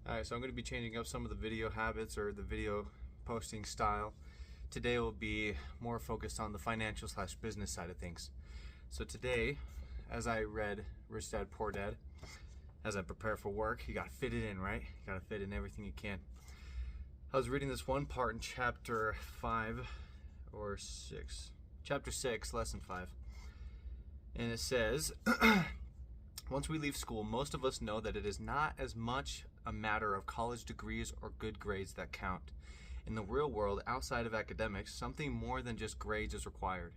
Alright, so I'm going to be changing up some of the video habits or the video posting style. Today will be more focused on the financial / business side of things. So today, as I read Rich Dad Poor Dad, as I prepare for work, you gotta fit it in, right? You gotta fit in everything you can. I was reading this one part in chapter 5 or 6, chapter 6, lesson 5. And it says, once we leave school, most of us know that it is not as much a matter of college degrees or good grades that count. In the real world, outside of academics, something more than just grades is required.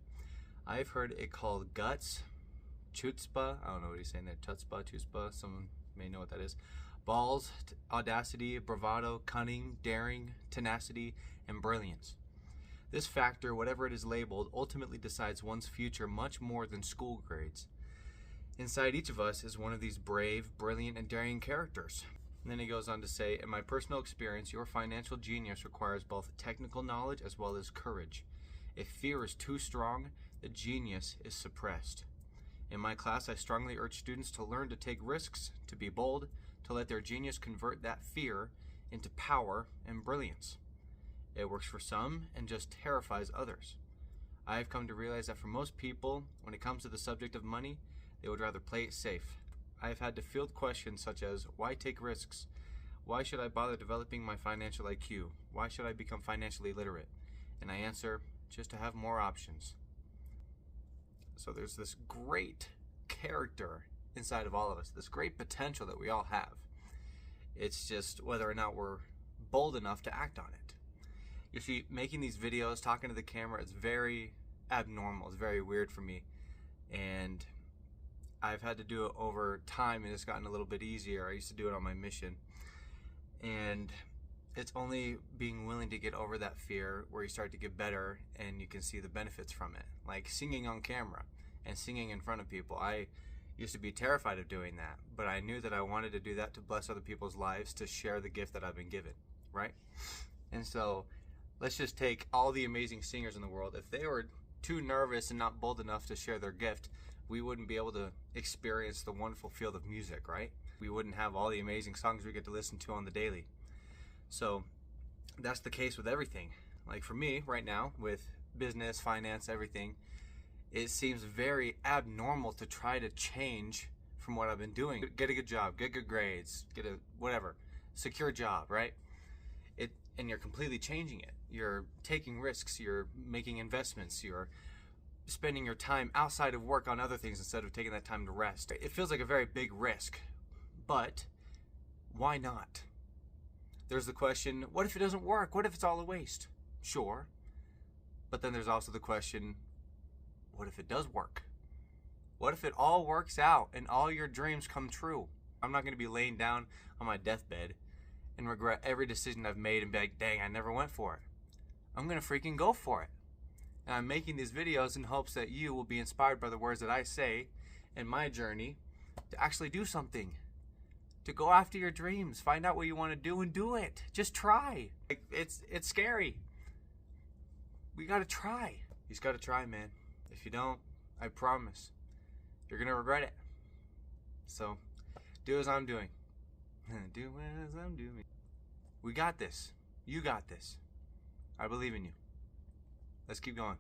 I've heard it called guts, chutzpah, I don't know what he's saying there, chutzpah, someone may know what that is, balls, audacity, bravado, cunning, daring, tenacity, and brilliance. This factor, whatever it is labeled, ultimately decides one's future much more than school grades. Inside each of us is one of these brave, brilliant, and daring characters. And then he goes on to say, in my personal experience, your financial genius requires both technical knowledge as well as courage. If fear is too strong, the genius is suppressed. In my class, I strongly urge students to learn to take risks, to be bold, to let their genius convert that fear into power and brilliance. It works for some and just terrifies others. I have come to realize that for most people, when it comes to the subject of money, they would rather play it safe. I have had to field questions such as, why take risks? Why should I bother developing my financial IQ? Why should I become financially literate? And I answer, just to have more options. So there's this great character inside of all of us, this great potential that we all have. It's just whether or not we're bold enough to act on it. You see, making these videos, talking to the camera, it's very abnormal. It's very weird for me. And I've had to do it over time, and it's gotten a little bit easier. I used to do it on my mission. And it's only being willing to get over that fear where you start to get better and you can see the benefits from it. Like singing on camera and singing in front of people. I used to be terrified of doing that, but I knew that I wanted to do that to bless other people's lives, to share the gift that I've been given, right? And so let's just take all the amazing singers in the world. If they were too nervous and not bold enough to share their gift, we wouldn't be able to experience the wonderful field of music, right? We wouldn't have all the amazing songs we get to listen to on the daily. So that's the case with everything. Like for me right now, with business, finance, everything, it seems very abnormal to try to change from what I've been doing. Get a good job, get good grades, get a whatever, secure job, right? And you're completely changing it. You're taking risks, you're making investments, you're spending your time outside of work on other things instead of taking that time to rest. It feels like a very big risk, but why not? There's the question, what if it doesn't work? What if it's all a waste? Sure. But then there's also the question, what if it does work? What if it all works out and all your dreams come true? I'm not going to be laying down on my deathbed and regret every decision I've made and be like, dang, I never went for it. I'm going to freaking go for it. And I'm making these videos in hopes that you will be inspired by the words that I say in my journey to actually do something. To go after your dreams, find out what you want to do and do it. Just try. It's scary. We gotta try. You just gotta try, man. If you don't, I promise, you're gonna regret it. So, do as I'm doing. Do as I'm doing. We got this. You got this. I believe in you. Let's keep going.